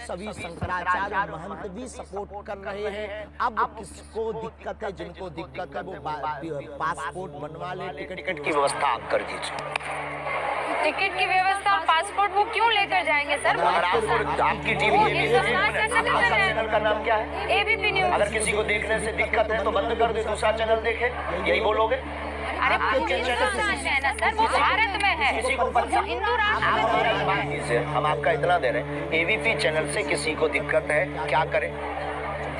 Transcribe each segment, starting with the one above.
सभी शंकराचार्य महंत भी सपोर्ट कर रहे हैं। अब किसको दिक्कत है, जिनको दिक्कत है वो पासपोर्ट बनवा ले, टिकट की व्यवस्था आप कर दीजिए। टिकट की व्यवस्था, पासपोर्ट वो क्यों लेकर जाएंगे सर? आपकी टीवी चैनल का नाम क्या है? ABP news. अगर किसी को देखने से दिक्कत है तो बंद कर दे, दूसरा चैनल देखे, यही बोलोगे? अरे हिंदुस्तान है ना सर, वो भारत में है, हिंदू राष्ट्र है। हम आपका इतना दे रहे हैं, एबीपी चैनल से किसी को दिक्कत है क्या करे?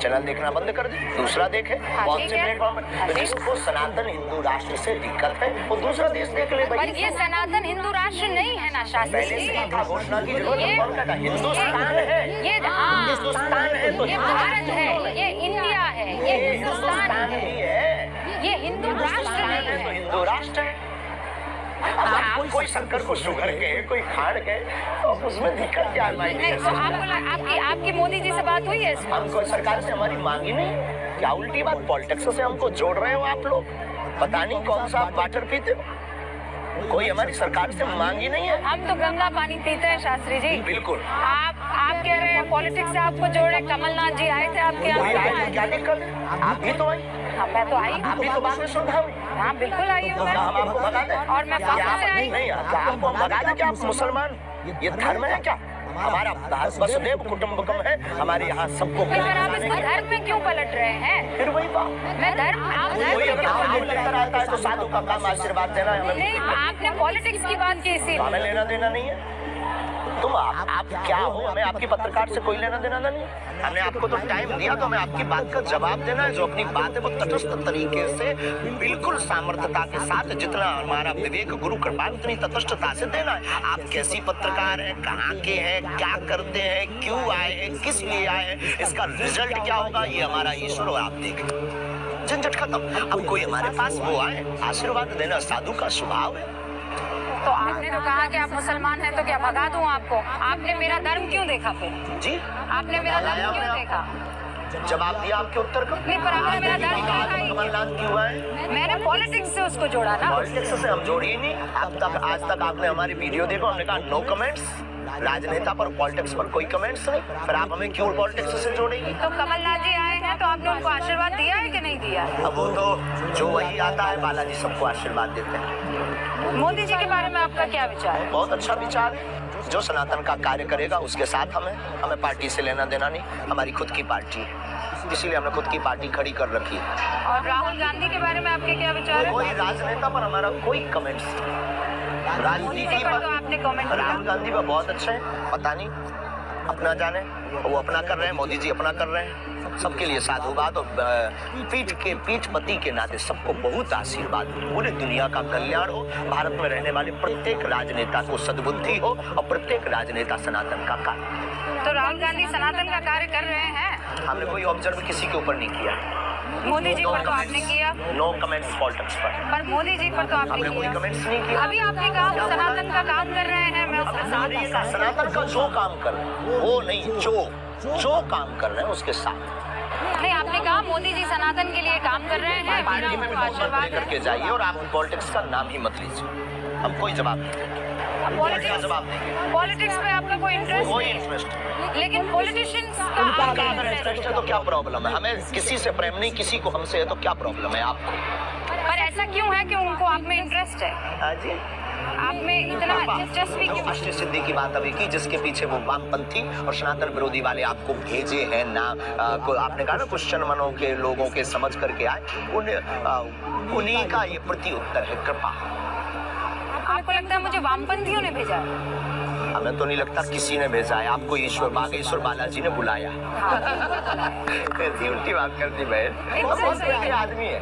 चैनल देखना बंद कर दे, दूसरा देखे। बहुत से प्लेटफॉर्म पर जिसको सनातन हिंदू राष्ट्र से दिक्कत है वो दूसरा देश देख ले। पर ये सनातन हिंदू राष्ट्र नहीं है ना शास्त्री जी, घोषणा की जरूरत है। हिंदुस्तान है, ये हिंदुस्तान है तो ये भारत है, ये इंडिया है, ये हिंदुस्तान है, ये हिंदू राष्ट्र नहीं है तो हिंदू राष्ट्र है। आप कोई शंकर को शुगर के, कोई खाड़ के, तो उसमें दिक्कत क्या है? नहीं तो आपकी मोदी जी से बात हुई है? हमको सरकार से हमारी मांगी नहीं, क्या उल्टी बात? पॉलिटिक्स से हमको जोड़ रहे हो आप लोग, पता नहीं कौन सा आप वाटर पीते हो। कोई हमारी सरकार से मांगी नहीं है। हम तो गंगा पानी पीते हैं शास्त्री जी। बिल्कुल। आप कह रहे हैं पॉलिटिक्स से आपको जोड़े, कमलनाथ जी आए थे आपके यहाँ, क्या दिक्कत? आप भी तो आई। हाँ मैं तो आई, आप भी तो बात में सुन रहा हूँ। हाँ बिल्कुल आई हूँ मैं। हम आपको भगा दें और मैं पक्का से आई। नहीं, आपको भगा दें? क्या आप मुसलमान, ये धर्म है क्या? हमारा वसुदेव कुटुंबकम है, हमारे यहाँ सबको। फिर आप इस धर्म में क्यों पलट रहे हैं? फिर वही बात, मैं धर्म, आप लेकर आता है तो साधु का काम आशीर्वाद देना है। नहीं, आपने पॉलिटिक्स की बात की इसी, हमें लेना देना नहीं है। तुम आप क्या हो? हमें आपकी पत्रकार से कोई लेना देना नहीं। हमने आपको तो टाइम दिया तो हमें आपकी बात का जवाब देना है। जो अपनी बात है वो तटस्थ तरीके से, बिल्कुल सामर्थ्यता के साथ, जितना हमारा विवेक गुरु कृपाल उतनी तटस्थता से देना है। आप कैसी पत्रकार हैं, कहाँ के हैं, क्या करते हैं, क्यों आए हैं, किस लिए आए हैं, इसका रिजल्ट क्या होगा ये हमारा ईश्वर और आप देखें। झंझट खत्म। अब कोई हमारे पास वो आए, आशीर्वाद देना साधु का स्वभाव है। तो आपने तो कहा कि आप मुसलमान हैं, तो क्या भगा दूं आपको? आपने मेरा धर्म क्यों देखा फिर? जी, आपने मेरा धर्म क्यों देखा? जवाब दिया आपके उत्तर का। नहीं, पर आपने मेरा धर्म देखा ही। कमलनाथ क्यों आए? मैंने पॉलिटिक्स से उसको जोड़ा ना। पॉलिटिक्स से हम जोड़े ही नहीं। अब तक आज तक आपने हमारी वीडियो देखो, हमने कहा नो कमेंट्स, राजनेता पर, पॉलिटिक्स पर कोई कमेंट्स नहीं। फिर आप हमें क्यों पॉलिटिक्स से जोड़ेंगी? तो कमलनाथ जी आए हैं तो आपने उनको आशीर्वाद दिया है कि नहीं दिया? अब वो तो जो वही आता है, बालाजी सबको आशीर्वाद देते हैं। मोदी जी के बारे में आपका क्या विचार है? बहुत अच्छा विचार है। जो सनातन का कार्य करेगा उसके साथ हमें पार्टी से लेना देना नहीं। हमारी खुद की पार्टी है, इसीलिए हमने खुद की पार्टी खड़ी कर रखी है। और राहुल गांधी के बारे में आपके क्या विचार है? कोई राजनेता पर हमारा कोई कमेंट्स नहीं। राजनीति पर तो आपने कमेंट राहुल गांधी पर बहुत अच्छे हैं, पता नहीं अपना जाने, वो अपना कर रहे हैं, मोदी जी अपना कर रहे हैं। सबके लिए साधुवाद और पीठपति के नाते सबको बहुत आशीर्वाद। पूरी दुनिया का कल्याण हो, भारत में रहने वाले प्रत्येक राजनेता को सद्बुद्धि हो और प्रत्येक राजनेता सनातन का कार्य। तो राहुल गांधी सनातन का कार्य कर रहे हैं? हमने कोई ऑब्जर्व किसी के ऊपर नहीं किया। मोदी जी पर तो आपने किया। नो कमेंट्स पॉलिटिक्स पर मोदी जी पर तो आपने हमने कोई किया। कमेंट्स नहीं किया। अभी आपने कहा सनातन का काम कर रहे हैं, मैं उसके साथ ही साथ। सनातन का जो काम कर रहे हैं वो नहीं, जो काम कर रहे हैं उसके साथ। नहीं, आपने कहा मोदी जी सनातन के लिए काम कर रहे हैं, पार्टी में आशीर्वाद करके जाइए और आप पॉलिटिक्स का नाम ही मत लीजिए। हम कोई जवाब नहीं, पॉलिटिक्स में आपका कोई इंटरेस्ट, लेकिन पॉलिटिशियंस का इंटरेस्ट है तो क्या प्रॉब्लम है? हमें किसी से प्रेम नहीं, किसी को हमसे है तो क्या प्रॉब्लम है आपको? पर ऐसा क्यों है कि उनको आप में इंटरेस्ट है? हाँ जी, आप में इतना दिलचस्पी क्यों? अष्ट सिद्धि की बात अभी की, जिसके पीछे वो वामपंथी और सनातन विरोधी वाले आपको भेजे हैं ना। आपने कहा ना क्वेश्चन मनों के लोगों के समझ करके आए, उन्हीं का ये प्रति उत्तर है, कृपा। आपको लगता है मुझे वामपंथियों ने भेजा है? हमें तो नहीं लगता किसी ने भेजा है आपको। ईश्वर बालाजी ने बुलाया। उल्टी बात करती बहन, बहुत अच्छे आदमी है।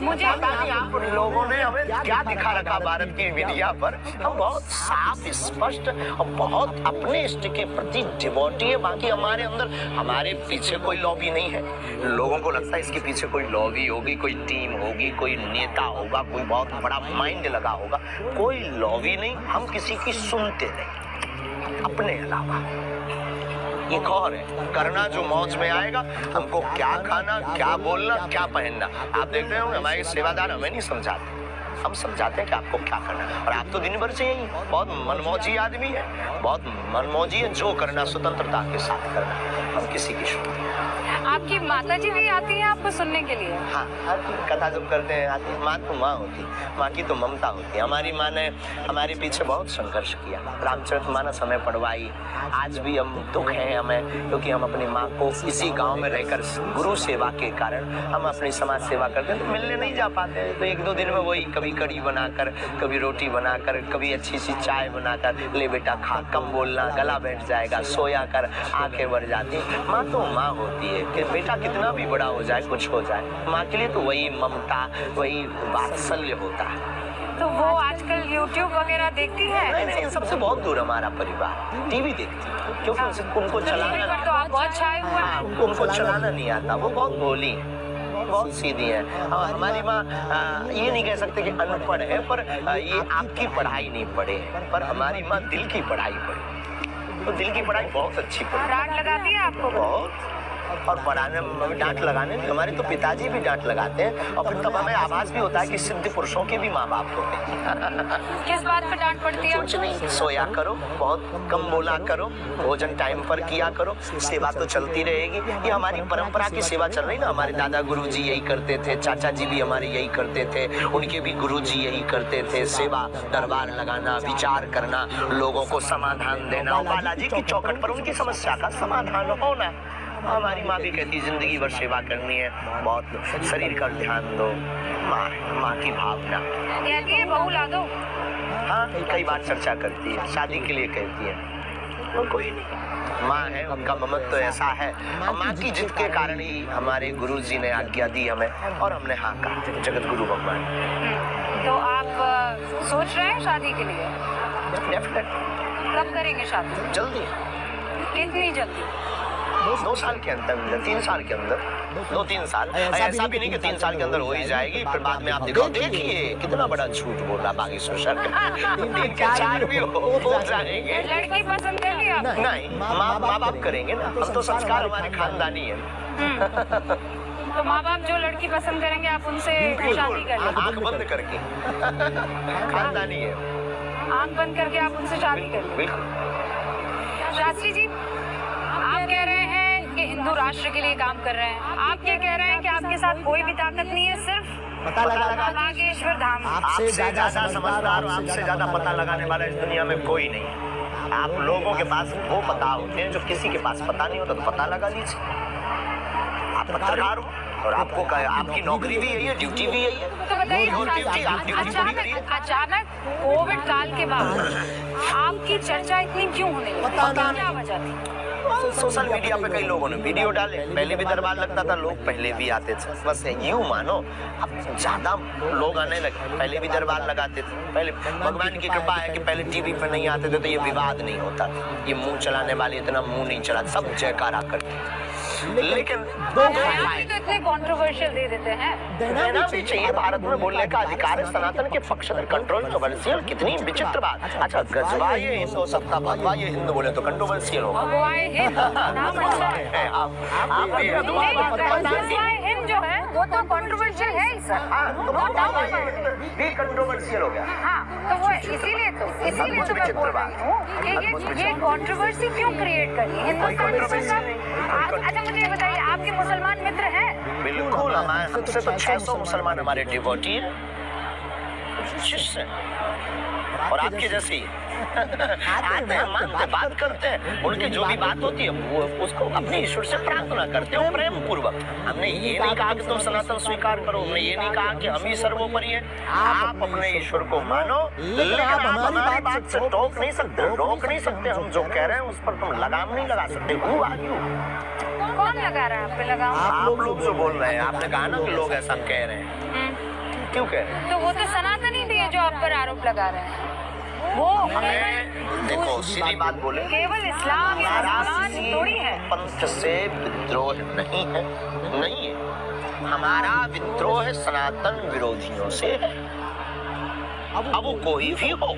मुझे आप लोगों ने हमें क्या दिखा रखा भारत की मीडिया पर? हम बहुत साफ, स्पष्ट और बहुत अपने इष्ट के प्रति डिवोटी है। बाकी हमारे अंदर, हमारे पीछे कोई लॉबी नहीं है। लोगों को लगता है इसके पीछे कोई लॉबी होगी, कोई टीम होगी, कोई नेता होगा, कोई बहुत बड़ा माइंड लगा होगा। कोई लॉबी नहीं, हम किसी की सुनते नहीं अपने अलावा। ये कौन है? करना जो मौज में आएगा, हमको क्या खाना, क्या बोलना, क्या पहनना। आप देख रहे हो हमारे सेवादार हमें नहीं समझाते। हम सब जानते हैं कि आपको क्या करना है। और आप तो दिन भर से यही बहुत मनमौजी आदमी है, बहुत मनमौजी है, जो करना स्वतंत्रता के साथ करना, हम किसी की सुनते हैं। आपकी माता जी भी आती हैं आपको सुनने के लिए? हाँ, कथा जब करते हैं आती, माँ तो माँ होती, माँ की तो ममता होती है। हमारी माँ ने हमारे पीछे बहुत संघर्ष किया, रामचरितमानस हमें पढ़वाई। आज भी हम दुख है हमें, क्योंकि हम अपनी माँ को इसी गांव में रहकर गुरु सेवा के कारण हम अपनी समाज सेवा करते हैं, तो मिलने नहीं जा पाते। तो एक दो दिन में वही कभी कड़ी बनाकर, कभी रोटी बनाकर, कभी अच्छी सी चाय बनाकर, ले बेटा खा, कम बोलना, गला बैठ जाएगा, सोया कर, आंखें भर जाती। माँ तो माँ होती है कि बेटा कितना भी बड़ा हो जाए, कुछ हो जाए, माँ के लिए तो वही ममता, वही वात्सल्य होता है। तो वो आजकल YouTube वगैरह देखती है? नहीं, इन सबसे बहुत दूर हमारा परिवार टीवी देखती है, क्योंकि उनको चलाना, तो आप बहुत छाए हुए हैं। उनको चलाना नहीं आता, वो बहुत भोली है, बहुत सीधी है। हमारी माँ ये नहीं कह सकते कि अनपढ़ है, पर ये आपकी पढ़ाई नहीं पढ़े है, पर हमारी माँ दिल की पढ़ाई पढ़ी, तो दिल की पढ़ाई बहुत अच्छी पढ़ी। डांट लगाती है आपको? बहुत, और पढ़ाने में डांट लगाने में हमारे तो पिताजी भी डांट लगाते हैं, और फिर तब हमें आभास भी होता है कि सिद्ध पुरुषों के भी माँ बाप होते हैं। किस बात पे डांट पड़ती है? कुछ नहीं, सोया करो, बहुत कम बोला करो, भोजन टाइम पर किया करो, सेवा तो चलती रहेगी। ये हमारी परंपरा की सेवा चल रही ना, हमारे दादा गुरु जी यही करते थे, चाचा जी भी हमारे यही करते थे, उनके भी गुरु जी यही करते थे, सेवा, दरबार लगाना, विचार करना, लोगों को समाधान देना, बालाजी की चौखट पर उनकी समस्या का समाधान होना। हमारी माँ भी कहती जिंदगी भर सेवा करनी है, बहुत शरीर का ध्यान दो, माँ की भावना। कहती है बहू ला दो? हाँ, कई बार चर्चा करती है, शादी के लिए कहती है, और कोई नहीं, माँ है, उनका ममत्व तो ऐसा है। माँ की जिद के कारण ही हमारे गुरु जी ने आज्ञा दी हमें, और हमने हाँ कहा, जगत गुरु भगवान। तो आप सोच रहे हैं शादी के लिए? डेफिनेट। कब करेंगे शादी? जल्दी। कितनी जल्दी? 2 साल के अंदर, 3 साल के अंदर, 2-3 साल। ऐसा भी नहीं कि 3 साल के अंदर हो ही जाएगी, फिर बाद में आप देखो, देखिए कितना बड़ा झूठ बोल रहा बागेश्वर सर। 3 के 4 भी हो जाएंगे। लड़की पसंद कर लिया? नहीं, माँ बाप करेंगे ना, हम तो संस्कार हमारे खानदानी है। तो माँ बाप जो लड़की पसंद करेंगे आप उनसे शादी कर लेंगे? आंख बंद करके, खानदानी है, आंख बंद करके आप उनसे शादी कर लेंगे? बिल्कुल। शास्त्री जी, आप कह रहे हैं कि हिंदू राष्ट्र के लिए काम कर रहे हैं, आप ये कह रहे हैं कि आपके साथ कोई भी ताकत नहीं है, सिर्फ पता लगा बागेश्वर धाम। आपसे ज्यादा समझदार, आपसे ज्यादा पता लगाने वाला इस दुनिया में कोई नहीं। आप लोगों के पास वो पता होते हैं जो किसी के पास पता नहीं होता, तो पता लगा लीजिए। आप पत्रकार हो, और आपको आपकी नौकरी भी यही है, ड्यूटी भी यही है। तो बताइए, अचानक कोविड काल के बाद आपकी चर्चा इतनी क्यों होने लगी? क्या वजह थी? सोशल मीडिया पे कई लोगों ने वीडियो डाले, पहले भी दरबार लगता था, लोग पहले भी आते थे, बस यूं मानो अब ज्यादा लोग आने लगे। पहले भी दरबार लगाते थे, पहले भगवान की कृपा है कि पहले टीवी पे नहीं आते थे, तो ये विवाद नहीं होता, ये मुंह चलाने वाले इतना मुंह नहीं चला, सब जयकारा करते। लेकिन तो इतने कंट्रोवर्शियल दे देते हैं, देना भी चाहिए, भारत में बोलने का अधिकार है, सनातन के पक्ष में कंट्रोवर्शियल, कितनी विचित्र बात। अच्छा, गजवा ये हिंदू हो सकता, भगवा ये हिंदू बोले तो कंट्रोवर्शियल होगा। हिंद जो है वो तो कंट्रोवर्शियल है ही सर। भी कंट्रोवर्शियल हो गया। हाँ, तो वो इसीलिए तो मैं बोल रही हूँ ये कंट्रोवर्सी क्यों क्रिएट करी हिंदुस्तान में। अच्छा मुझे बताइए, आपके मुसलमान मित्र हैं? बिल्कुल, हमारे हमसे तो 600 मुसलमान हमारे डिवोटी हैं, शिष्य हैं, और आपके जैसी आते हैं, मानते, बात करते हैं, उनकी जो भी बात होती है वो उसको अपने ईश्वर से प्रार्थना करते हो प्रेम पूर्वक। हमने ये नहीं कहा कि तुम सनातन स्वीकार करो, हमने ये नहीं कहा कि हम ही सर्वोपरि हैं। आप अपने ईश्वर को मानो, लेकिन आप हमारी बात से टोक नहीं सकते, रोक नहीं सकते। हम जो कह रहे हैं उस पर तुम लगाम नहीं लगा सकते। कौन लगा रहा है आप पे लगाम? आप लोग जो बोल रहे हैं, आपने कहा ना कि लोग ऐसा कह रहे हैं, क्यों कह रहे हैं? तो वो तो सनातनी भी है जो आप पर आरोप लगा रहे हैं। वो हमें देखो, सीधी बात बोले, केवल इस्लाम या मुसलमान थोड़ी है। पंथ से विद्रोह नहीं है, नहीं है। हमारा विद्रोह सनातन विरोधियों से है। अब वो कोई भी हो,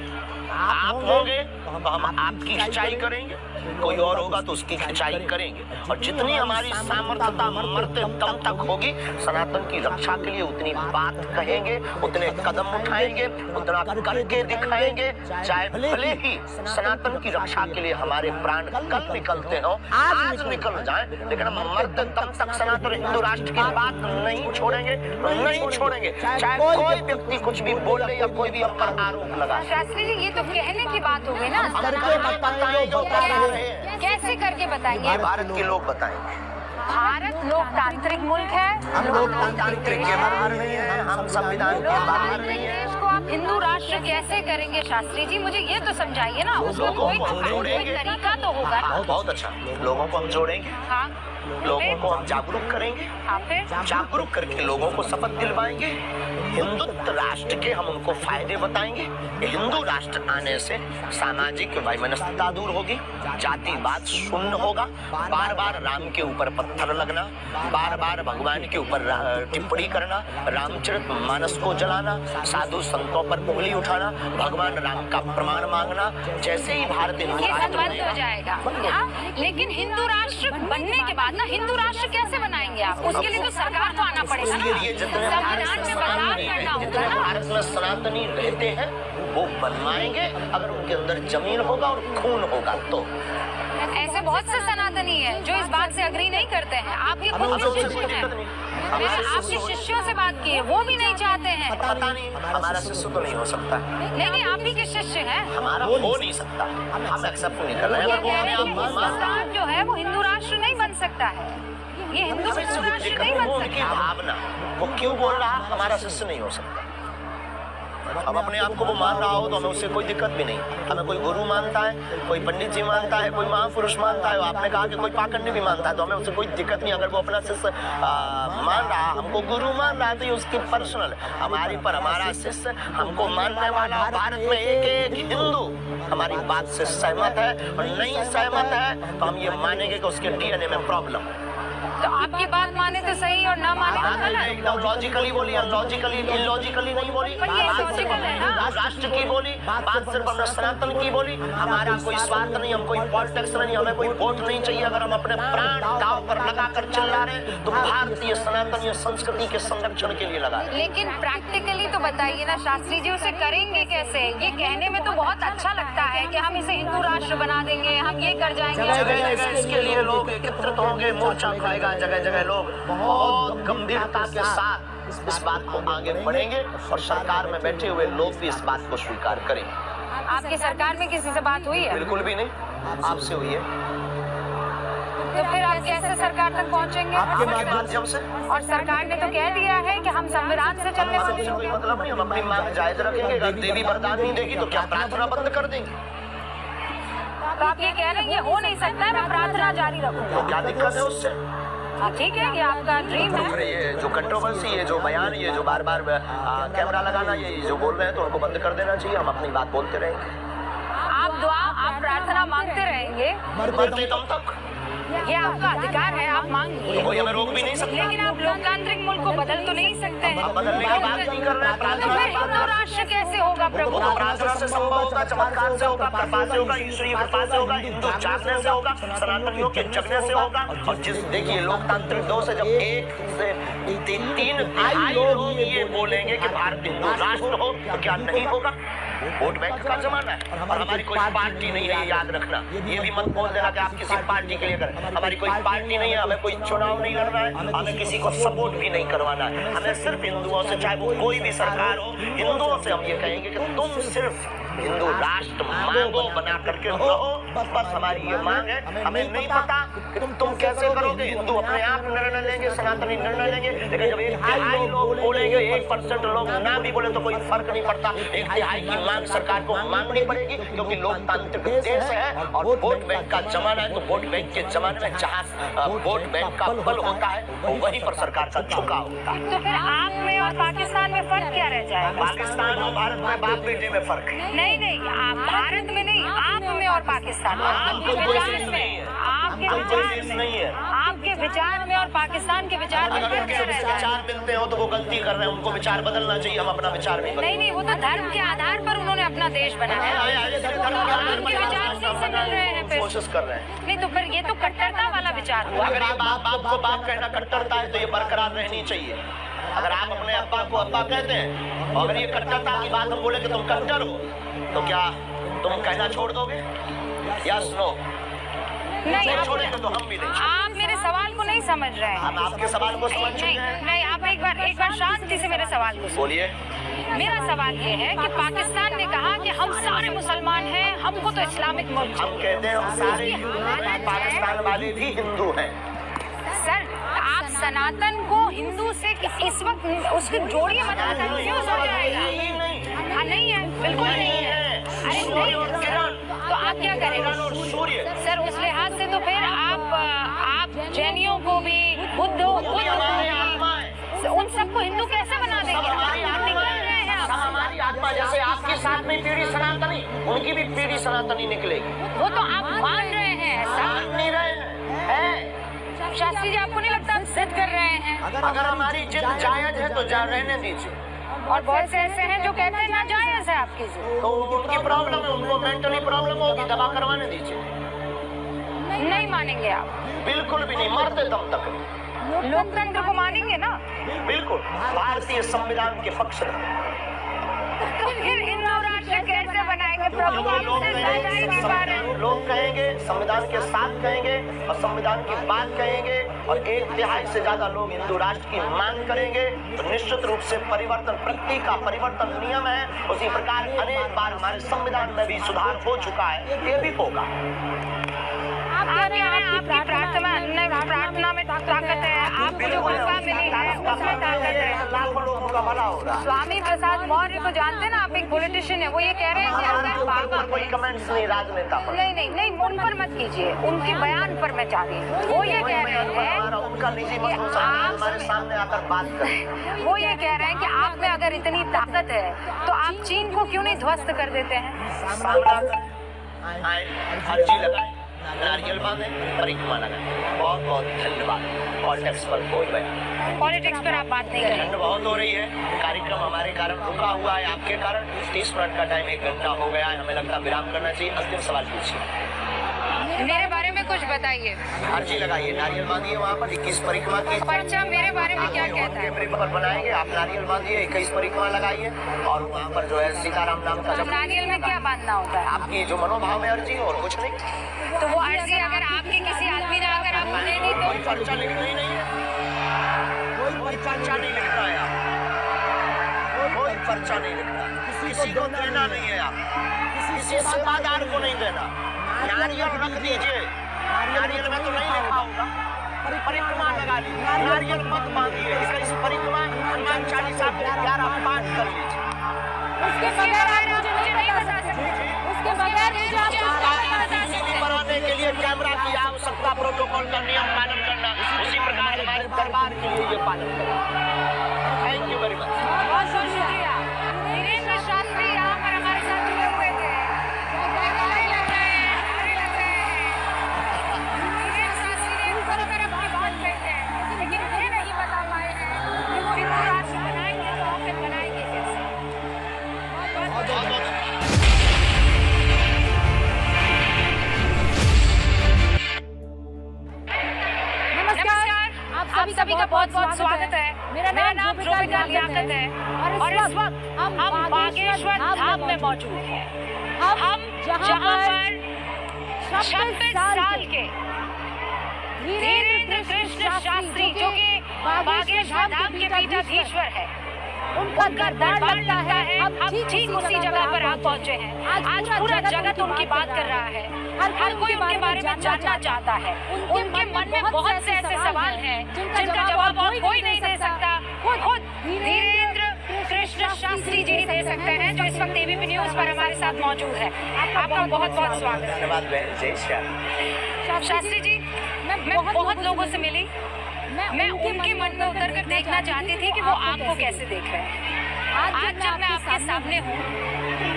आप होंगे तो हम आपकी खिंचाई करेंगे, कोई और होगा तो उसकी खिंचाई करेंगे। और जितनी हमारी सामर्थ्यता मरते दम तक होगी सनातन की रक्षा के लिए उतनी बात कहेंगे, उतने कदम उठाएंगे, उतना करके दिखाएंगे। चाहे भले ही सनातन की रक्षा के लिए हमारे प्राण कल निकलते हो, आज निकल जाए, लेकिन हम मरते दम तक सनातन हिंदू राष्ट्र की बात नहीं छोड़ेंगे, नहीं छोड़ेंगे। चाहे कोई व्यक्ति कुछ भी बोल ले या कोई भी हम पर आरोप लगा। शास्त्री जी ये तो कहने की बात हो गई ना, कैसे करके बताएंगे? भारत के लोग बताएंगे। भारत लोकतांत्रिक मुल्क है, हम लोकतांत्रिक के बाहर नहीं है, हम संविधान के बाहर नहीं है। इसको आप हिंदू राष्ट्र कैसे करेंगे शास्त्री जी? मुझे ये तो समझाइए ना। उसको कोई तरीका तो होगा। बहुत अच्छा, लोगों को हम जोड़ेंगे, हाँ, लोगों को हम जागरूक करेंगे, जागरूक करके लोगों को शपथ दिलवाएंगे। हिंदुत्व राष्ट्र के हम उनको फायदे बताएंगे। हिंदू राष्ट्र आने से सामाजिक वैमनस्यता दूर होगी, जातिवाद शून्य होगा। बार बार राम के ऊपर पत्थर लगना, बार बार भगवान के ऊपर टिप्पणी करना, रामचरितमानस को जलाना, साधु संतों पर उंगली उठाना, भगवान राम का प्रमाण मांगना, जैसे ही भारत हिंदू राष्ट्र बंद हो जाएगा। लेकिन हिंदू राष्ट्र बनने के बाद ना हिंदू राष्ट्र कैसे बनाएंगे आप? उसके लिए तो सरकार को आना पड़ेगा ना, संविधान में बदलाव करना होगा ना। भारत में सनातनी रहते हैं वो बनवाएंगे, अगर उनके अंदर जमीन होगा और खून होगा तो। ऐसे बहुत से सनातनी हैं जो इस बात से अग्री नहीं करते हैं। आपके खुद के शिष्य हैं, मैंने आपके शिष्यों से बात की है, वो भी नहीं चाहते हैं। पता नहीं, हमारा शिष्य तो नहीं हो सकता। नहीं, आप ही के शिष्य हैं। हमारा हो नहीं सकता, हम एक्सेप्ट नहीं कर रहे हैं। हिंदुस्तान जो है वो हिंदू राष्ट्र नहीं बन सकता है। ये हिंदू राष्ट्र नहीं बन उनकी सकता। भावना वो क्यों बोल रहा हमारा शिष्य नहीं हो सकता। अब अपने आप को वो मान रहा हो तो हमें उससे कोई दिक्कत भी नहीं। हमें कोई गुरु मानता है, कोई पंडित जी मानता है, कोई महापुरुष मानता है, आपने कहा कि कोई पाखंडी भी मानता है, तो हमें उससे कोई दिक्कत नहीं। अगर वो अपना शिष्य मान रहा, हमको गुरु मान रहा है तो ये उसकी पर्सनल। हमारी पर हमारा शिष्य हमको मानने वाला भारत में एक एक हिंदू हमारी बात से सहमत है, और नहीं सहमत है तो हम ये मानेंगे कि उसके डीएनए में प्रॉब्लम। तो आपकी बात माने तो सही और ना माने तो गलत। एकदम लॉजिकली बोली, अनलॉजिकली इलॉजिकली नहीं बोली। लॉजिकल है ना, राष्ट्र की बोली, बात सिर्फ हमने सनातन की बोली। हमारा कोई स्वार्थ नहीं, हम कोई पॉलिटिक्स नहीं, हमें कोई वोट नहीं चाहिए। अगर हम अपने प्राण दांव पर लगाकर चिल्ला रहे तो भारतीय सनातनीय संस्कृति के संरक्षण के लिए लगा। लेकिन प्रैक्टिकली तो बताइए ना शास्त्री जी, उसे करेंगे कैसे? ये कहने में तो बहुत अच्छा लगता है कि हम इसे हिंदू राष्ट्र बना देंगे, हम ये कर जाएंगे। जगह जगह इसके लिए लोग एकत्रित होंगे, मोर्चा खाएगा, जगह जगह लोग बहुत गंभीरता के साथ इस बात को आगे बढ़ेंगे, और सरकार में बैठे हुए लोग भी इस बात को स्वीकार करेंगे। आपकी सरकार में किसी से बात हुई है? बिल्कुल भी नहीं, आपसे हुई है। तो फिर आप कैसे सरकार तक पहुंचेंगे? आपके माध्यम से। और सरकार ने तो कह दिया है कि हम संविधान से चलने वाले हैं। कोई मतलब नहीं, हम अपनी मांग जायज रखेंगे। अगर देवी वरदान नहीं देगी तो क्या प्रार्थना बंद कर देंगे? तो आप ये कह रहे हैं ये हो नहीं सकता है, मैं प्रार्थना जारी रखूंगा। तो क्या दिक्कत है उससे? ठीक है, ये आपका ड्रीम है। ये जो कंट्रोवर्सी, ये जो बयान, ये जो बार बार कैमरा लगाना, ये जो बोल रहे हैं तो उनको बंद कर देना चाहिए। हम अपनी बात बोलते रहेंगे। आप दुआ, आप प्रार्थना मांगते रहेंगे मरते दम तक। ये आपका अधिकार है, आप मांगिए। कोई हमें रोक भी नहीं सकता। लेकिन आप लोकतांत्रिक मुल्क को बदल तो नहीं सकते हैं। बदलने की बात नहीं कर रहे हैं। तो फिर हिंदू राष्ट्र कैसे होगा प्रभु? तो प्रार्थना से संभव होगा, चमत्कार से होगा, कृपा से होगा, ईश्वरीय कृपा से होगा, हिंदू जागने से होगा, सनातनियों के जगने से होगा। और जिस देखिए लोकतांत्रिक दो से जब 1 से 3 तिहाई लोग ये बोलेंगे कि भारत हिंदू राष्ट्र हो तो क्या नहीं होगा? वोट बैंक का जमाना है, और हमारी कोई पार्टी नहीं है, याद रखना। ये भी मत बोल देना कि आप किसी पार्टी के लिए करें। हमारी कोई पार्टी नहीं है, हमें कोई चुनाव नहीं लड़ना है, हमें किसी को सपोर्ट भी नहीं करवाना है। हमें सिर्फ हिंदुओं से, चाहे वो कोई भी सरकार हो, हिंदुओं से हम ये कहेंगे कि तुम सिर्फ हिंदू राष्ट्र मांगो, बना करके रहो। बस हमारी ये मांग है। हमें नहीं पता कि तुम कैसे करोगे, हिंदू अपने आप निर्णय लेंगे, सनातनी निर्णय लेंगे। लेकिन जब 1 तिहाई लोग बोलेंगे, 1% लोग ना भी बोले तो कोई फर्क नहीं पड़ता। 1 तिहाई की मांग सरकार को मांगनी पड़ेगी, क्योंकि लोकतांत्रिक देश है और वोट बैंक का जमाना है। तो वोट बैंक के जमाने में जहाँ वोट बैंक का बल होता है तो वहीं पर सरकार का झुकाव होता है। तो फिर आप में और पाकिस्तान में फर्क क्या रह जाएगा? पाकिस्तान और भारत में बाप बेटे में फर्क है। नहीं, आप भारत में नहीं, आप में और पाकिस्तान में। आपके आपके कोई विचार देश में, नहीं है। आपके विचार में और पाकिस्तान के विचार में अगर क्या उनके क्या रहता है? विचार मिलते हो तो वो गलती कर रहे हैं, उनको विचार बदलना चाहिए, हम अपना विचार नहीं बदलते। नहीं, वो तो धर्म के आधार पर उन्होंने अपना देश बनाया। आपके विचार सही से मिल रहे हैं फिर। कोशिश कर रहे हैं। नहीं तो फिर ये तो कट्टरता वाला विचार हुआ। अगर ये बाप को बाप कहना कट्टरता है तो ये बरकरार रहनी चाहिए। अगर आप अपने अब्बा को अब्बा कहते हैं और अगर ये कट्टरता की बात हम बोले कि तुम कट्टर हो, तो क्या तुम कहना छोड़ दोगे? Yes no? नहीं, छोड़ेंगे तो हम भी नहीं। आप मेरे सवाल को नहीं समझ रहे हैं। हम आपके सवाल को समझ चुके हैं। नहीं, आप एक बार शांति से मेरे सवाल को सुनिए। बोलिए। मेरा सवाल ये है कि पाकिस्तान ने कहा कि हम सारे मुसलमान हैं, हमको तो इस्लामिक मुल्क हम कहते हैं हम सारे हिंदू हैं, पाकिस्तान वाले भी हिंदू हैं। सर, आप सनातन को हिंदू से इस वक्त उसकी जोड़िए बता रहे हैं, क्यों हो जाएगा? हाँ, नहीं है, बिल्कुल नहीं है। अरे नहीं, तो आप क्या करेंगे? सूर्य सर, उस लिहाज से तो फिर आप जैनियों को भी, बुद्धों को, उन सबको हिंदू कैसे बना देंगे? हमारी आत्मा, जैसे आपकी साथ में पीढ़ी सनातनी, उनकी भी पीढ़ी सनातनी निकलेगी। वो तो आप मान रहे हैं, मान नहीं रहे हैं। शास्त्री जी, आपको नहीं लगता आप जिद कर रहे हैं? अगर हमारी जिद जायज है तो रहने दीजिए, और बहुत से ऐसे हैं जो कहते हैं ना जायज है आपकी जिद। तो उनकी प्रॉब्लम है, उनको मेंटली प्रॉब्लम होगी, दवा करवाने दीजिए। नहीं मानेंगे आप? बिल्कुल भी नहीं, मरते दम तक। लोकतंत्र को मानेंगे ना? बिल्कुल, भारतीय संविधान के पक्ष में। तो फिर हिंदू राष्ट्र कैसे बनाएंगे? प्रभु आपसे सच्चाई की बात है। लोग कहेंगे, संविधान के साथ कहेंगे और संविधान की बात कहेंगे, और 1/3 से ज्यादा लोग हिंदू राष्ट्र की मांग करेंगे, तो निश्चित रूप से परिवर्तन, प्रकृति का परिवर्तन नियम है। उसी प्रकार अनेक बार हमारे संविधान में भी सुधार हो चुका है, ये भी होगा। आप कह रहे हैं आपकी प्रार्थना में ताकत है, आपको जो कृपा मिली है उसमें ताकत है। लाखों लोगों का भला हो रहा है। स्वामी प्रसाद मौर्य को जानते हैं ना आप, एक पॉलिटिशियन है, वो ये कह रहे हैं कि अगर बाबा, कोई कमेंट्स नहीं राजनेता पर। नहीं, उन पर मत कीजिए, उनके बयान पर मैं चाह रही हूँ। वो ये कह रहे हैं, उनका निजी मसला हमारे सामने आकर बात करें। वो ये कह रहे हैं कि आप में अगर इतनी ताकत है तो आप चीन को क्यों नहीं ध्वस्त कर देते हैं? अर्जी लगाए, नारियल बांधे, परिक्रमा लगाए। बहुत बहुत धन्यवाद। पॉलिटिक्स पर कोई बयान, पॉलिटिक्स पर आप बात नहीं करें। ठंड बहुत हो रही है, कार्यक्रम हमारे कारण रुका हुआ है, आपके कारण। 30 मिनट का टाइम 1 घंटा हो गया है, हमें लगता है विराम करना चाहिए। अंतिम सवाल पूछिए। मेरे बारे में कुछ बताइए। अर्जी लगाइए, नारियल बांधिए, वहाँ पर 21 परिक्रमा की पर्चा मेरे बारे में क्या कहता है? कैमरे पर बनाएंगे, आप नारियल बांधिए, 21 परिक्रमा लगाइए, और वहाँ पर जो है सीताराम नाम का जप। नारियल में क्या बांधना होता है? आपकी जो मनोभाव है अर्जी, और कुछ नहीं। तो वो अर्जी अगर आपके किसी आदमी ने अगर आपको दे दी तो? कोई पर्चा लिखना ही नहीं है, कोई पर्चा नहीं लिखना है आप, कोई पर्चा नहीं लिखना, किसी को देना नहीं है, आप किसी सेवादार को नहीं देना। नारियल रख दीजिए, नारियल में तो नहीं लिखा होगा, परिक्रमा लगा लीजिए, नारियल मत बांधिए। इस परिक्रमा हनुमान चालीसा को 11 पाठ कर लीजिए। उसके बगैर आप मुझे नहीं बता सकते, उसके बगैर मुझे आप सीसीटीवी बनाने के लिए कैमरा की आवश्यकता, प्रोटोकॉल का नियम पालन करना, उसी प्रकार हमारे दरबार के लिए ये पालन करना। Thank you very much. बहुत बहुत शुक्रिया। वीरेंद्र शास्त्री यहाँ पर हमारे साथ जुड़े हुए थे। वीरेंद्र शास्त्री ने ऊपर अगर अपनी बात कहते हैं, लेकिन मुझे नहीं बता पाए हैं कि वो हिंदू राष्ट्र बनाएंगे तो आखिर बनाएंगे कैसे? नमस्कार, आप सभी का बहुत बहुत स्वागत है। मेरा नाम जोबिका लियाकत है और इस वक्त हम बागेश्वर धाम में मौजूद हैं। हम जहाँ पर 26 साल के धीरेन्द्र कृष्ण शास्त्री, जो कि बागेश्वर धाम के पीठाधीश्वर है, उनका दरबार लगता है। हम ठीक उसी जगह पर आप पहुँचे हैं। आज पूरा जगत उनकी बात कर रहा है, हर कोई उनके बारे में जानना चाहता है। उनके मन में बहुत से ऐसे सवाल हैं जिनका जवाब और कोई नहीं दे सकता, खुद धीरेन्द्र कृष्ण शास्त्री जी दे सकते हैं, जो इस वक्त एबीपी न्यूज पर हमारे साथ मौजूद है। आपका बहुत बहुत स्वागत है। धन्यवाद बहन। जय श्याम। शास्त्री जी, मैं बहुत लोगों से मिली, मैं उनके मन में उतर कर देखना चाहती थी कि वो आपको कैसे देख रहे हैं। आज जब मैं आपके सामने हूँ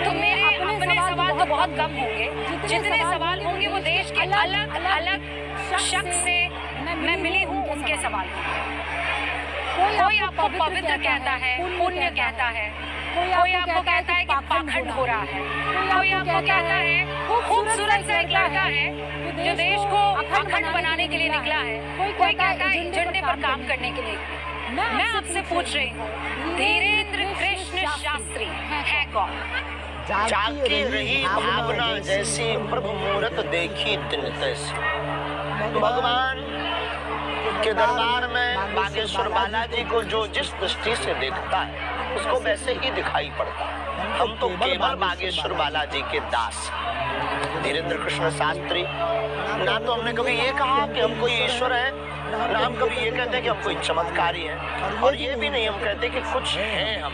तो मेरे अपने सवाल तो बहुत कम होंगे, जितने सवाल होंगे वो देश के अलग अलग शख्स से मैं मिली हूँ उनके सवाल कोई आपको पवित्र कहता है, पुण्य कहता है, कोई आपको कहता है कि पाखंड हो रहा है, कोई आपको कहता है खूबसूरत सा एक लड़का है जो देश को अखंड बनाने के लिए निकला है, कोई कहता है एजेंडे पर काम करने के लिए। मैं आपसे पूछ रही हूँ, धीरेन्द्र कृष्ण शास्त्री है कौन? जाके रही भावना जैसी प्रभु मूरत देखी दिन तैसी। भगवान के दरबार में बागेश्वर बालाजी को जो जिस दृष्टि से देखता है उसको वैसे ही दिखाई पड़ता है। हम तो केवल बागेश्वर बालाजी के दास। धीरेन्द्र कृष्ण शास्त्री, ना तो हमने कभी ये कहा कि हम कोई ईश्वर है, ना हम कभी ये कहते हैं कि हम कोई चमत्कारी हैं, और ये भी नहीं हम कहते कि कुछ हैं। हम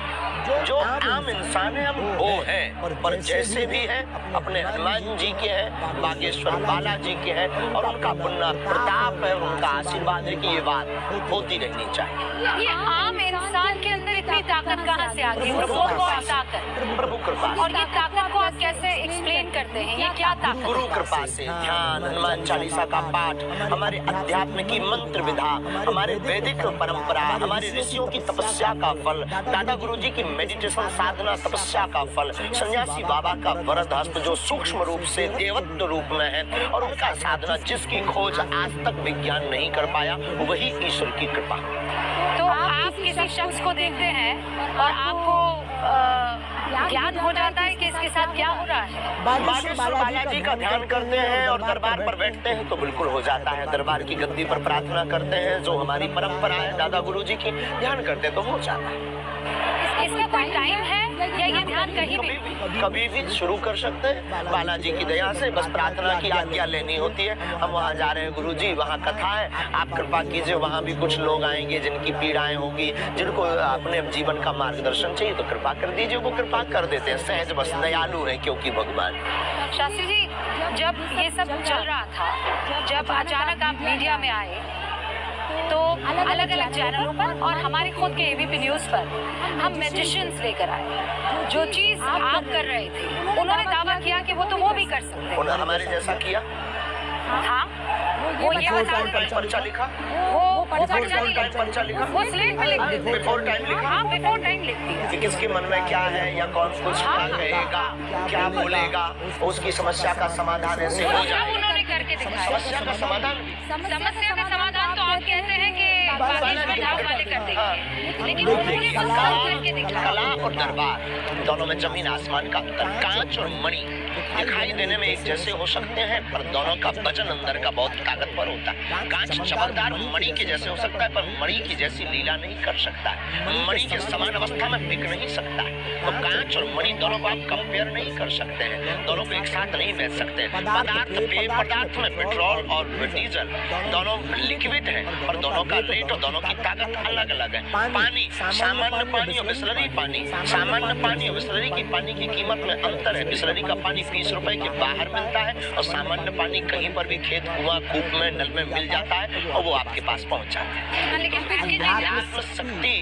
जो आम इंसान है हम वो हैं, पर जैसे भी हैं अपने हनुमान जी के हैं, बागेश्वर बालाजी के हैं, और उनका पुण्य प्रताप है, उनका आशीर्वाद है कि ये बात होती रहनी चाहिए। ये आम इंसान के अंदर इतनी ताकत कहाँ से आ गई? प्रभु कृपा। और ये ताकत को आप कैसे एक्सप्लेन करते हैं? ये क्या ताकत? गुरु कृपा से ध्यान, हनुमान चालीसा का पाठ, हमारे अध्यात्म की मंत्र विधा, हमारे वैदिक परंपरा, हमारे ऋषियों की तपस्या का फल, दादा गुरुजी की मेडिटेशन साधना तपस्या का फल, सन्यासी बाबा का वरद हस्त जो सूक्ष्म रूप से देवत्व रूप में है, और उनका साधना जिसकी खोज आज तक विज्ञान नहीं कर पाया, वही ईश्वर की कृपा। तो आप किसी शख्स को देखते हैं और आपको ज्ञान हो जाता है कि इसके साथ क्या हो रहा है। बागेश्वर बालाजी का ध्यान करते हैं और दरबार पर बैठते हैं तो बिल्कुल हो जाता है। दरबार की गद्दी पर प्रार्थना करते हैं, जो हमारी परंपरा है दादा गुरुजी की, ध्यान करते हैं तो हो जाता है। इसका कोई टाइम है या ये ध्यान कभी भी शुरू कर सकते हैं। बालाजी की दया से बस प्रार्थना की आज्ञा लेनी होती है। हम वहाँ जा रहे हैं गुरुजी, वहाँ कथा है, आप कृपा कीजिए, वहाँ भी कुछ लोग आएंगे जिनकी पीड़ाएं होंगी, जिनको अपने जीवन का मार्गदर्शन चाहिए तो कृपा कर दीजिए। वो कृपा कर देते हैं, सहज बस दयालु है क्योंकि भगवान। शास्त्री जी, जब ये सब चल रहा था, जब अचानक आप मीडिया में आए तो अलग अलग चैनलों पर और हमारे खुद के एबीपी न्यूज पर हम मैजिशियंस लेकर आए। जो चीज आप कर रहे थे उन्होंने दावा किया कि वो तो वो भी कर सकते हैं। उन्होंने हमारे जैसा किया। हाँ, वो ये बता रहे थे। पर्चा लिखा, वो पर्चा लिखा, वो स्लेट पे लिख देते। बिफोर टाइम लिखा। हाँ, बिफोर टाइम लिखती है कि किसके मन में क्या है या कौन कुछ क्या कहेगा, क्या बोलेगा, उसकी समस्या का समाधान ऐसे हो जाए। उन्होंने करके दिखाया। समस्या का समाधान तो आप कहते हैं कि बागेश्वर धाम वाले कर देंगे, लेकिन उन्होंने करके दिखाया। कला और दरबार दोनों में जमीन आसमान का अंतर। कांच और मणि दिखाई देने में एक जैसे हो सकते हैं, पर दोनों का वजन अंदर का बहुत ताकतवर होता है। कांच चमकदार मणि के जैसे हो सकता है, पर मणि की जैसी लीला नहीं कर सकता है। मणि के समान अवस्था में बिक नहीं सकता है। तो कांच और मणि दोनों को आप कंपेयर नहीं कर सकते हैं, दोनों को एक साथ नहीं बेच सकते हैं। पेय पदार्थ में पेट्रोल और डीजल दोनों लिक्विड है, और दोनों का रेट और दोनों की ताकत अलग अलग है। पानी, सामान्य पानी और बिसलरी पानी, सामान्य पानी और बिसलरी की पानी की कीमत में अंतर है। बिसलरी का पानी 20 रुपए के बाहर मिलता है, और सामान्य पानी कहीं पर भी खेत, कुआं, कूप में, नल में मिल जाता है और वो आपके पास पहुंच जाता है। लेकिन अध्यात्म शक्ति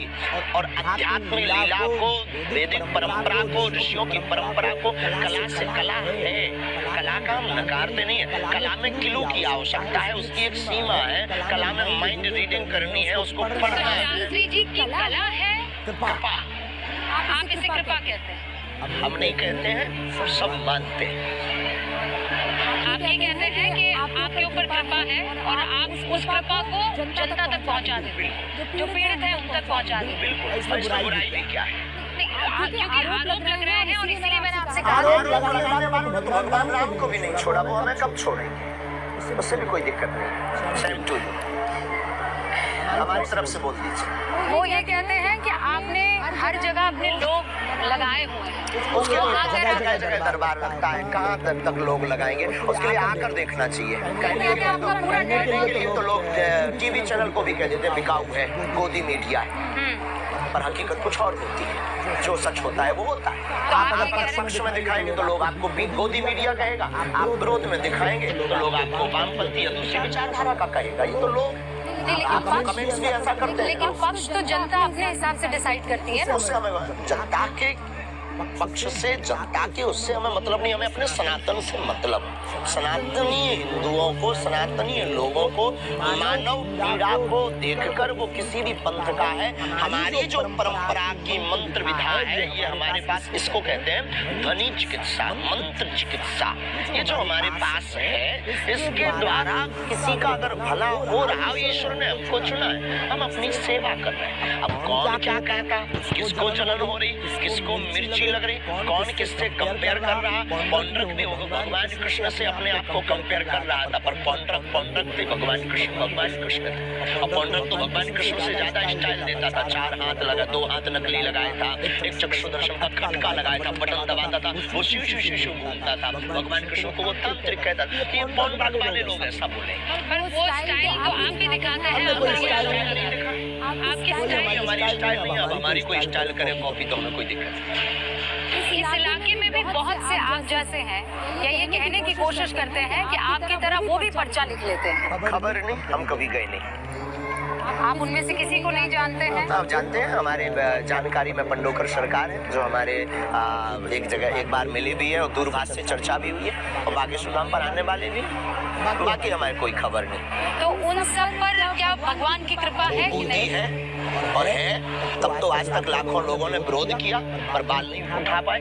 और अध्यात्म लीला को, वैदिक परंपरा को, ऋषियों की परंपरा को, कला से कला है। कला का हम नकारते नहीं है। कला में किलो की आवश्यकता है, उसकी एक सीमा है। कला में माइंड रीडिंग करनी है, उसको पढ़ना है। शास्त्री जी की कला है कृपा। आप इसे कृपा कहते हैं। हम नहीं कहते हैं, सब मानते हैं। आप ये कहते हैं कि आपके ऊपर कृपा है और आप उस कृपा को जनता तक पहुंचा देते हैं, जो पीड़ित है उन तक पहुंचा देते हैं। बिल्कुल, इसमें बुराई भी क्या है? क्योंकि आरोप लग रहे हैं और इसीलिए मैंने आपसे कहा। आरोप लगाने वालों ने तो भगवान राम को भी नहीं छोड़ा, वो हमें कब छोड़ेंगे? उससे भी कोई दिक्कत नहीं। सेम टू यू, हमारी तरफ से बोल दीजिए। वो ये कहते हैं कि आपने हर जगह अपने लोग लगाए हुए हैं। उसके लिए जगह जगह दरबार लगता है, कहाँ तक लोग लगाएंगे? उसके लिए आकर देखना चाहिए। कहने के लिए तो लोग टीवी चैनल को भी कह देते हैं बिकाऊ है, गोदी मीडिया है, पर हकीकत कुछ और होती है। जो सच होता है वो होता है। आप अगर पक्ष में दिखाएंगे तो लोग आपको गोदी मीडिया कहेगा, आप विरोध में दिखाएंगे तो लोग आपको वामपंथी या दूसरी विचारधारा का कहेगा। ये तो लोग कमेंट्स भी ऐसा करते हैं। लेकिन पक्ष तो जनता अपने हिसाब से डिसाइड करती है ना। उससे हमें जनता के पक्ष से, जनता के उससे हमें मतलब नहीं, हमें अपने सनातन से मतलब। सनातनी हिंदुओं को, सनातनी लोगों को मानव पीड़ा को देखकर वो किसी भी पंथ का है। हमारी जो परंपरा की मंत्र विधा है, ये हमारे पास इसको कहते हैं ध्वनि चिकित्सा, मंत्र चिकित्सा। ये जो हमारे पास है, इसके द्वारा किसी का अगर भला हो रहा, ईश्वर ने हमको चुना है, हम अपनी सेवा कर रहे हैं। अब कौन क्या कहता, किसको जलन हो रही, किसको मिर्ची लग रही, कौन किससे कंपेयर कर रहा। पौंड्रक भी भगवान कृष्ण से अपने आप को कंपेयर कर रहा था, पर पौंड्रक थे भगवान कृष्ण थे। और पौंड्रक तो भगवान कृष्ण से ज्यादा स्टाइल देता था। 4 हाथ लगा, 2 हाथ नकली लगाया था, एक चक्षु दर्शन का खटका लगाया था, बटन दबाता था, वो शिव शिव शिव शिव घूमता था। भगवान कृष्ण को वो तांत्रिक कहता था। ये पौंड्रक वाले लोग ऐसा बोले, पर वो स्टाइल तो आप भी दिखाते हैं। आपकी स्टाइल हमारी स्टाइल नहीं। अब हमारी कोई स्टाइल करे कॉपी तो हमें कोई दिक्कत नहीं। इस इलाके में भी बहुत से आप जैसे हैं, या ये कहने की कोशिश करते हैं कि आपकी तरह वो भी पर्चा लिख लेते हैं। खबर नहीं, हम कभी गए नहीं। आप उनमें से किसी को नहीं जानते हैं? आप जानते हैं, हमारे जानकारी में पंडोकर सरकार है, जो हमारे एक जगह एक बार मिली भी है और दूरभाष से चर्चा भी हुई है, और बाकी सुनाम पर आने वाले भी। बाकी हमारी कोई खबर नहीं। तो उन सब पर क्या भगवान की कृपा है कि नहीं? है और है, तब तो आज तक लाखों लोगों ने विरोध किया पर बाल नहीं उठा पाए।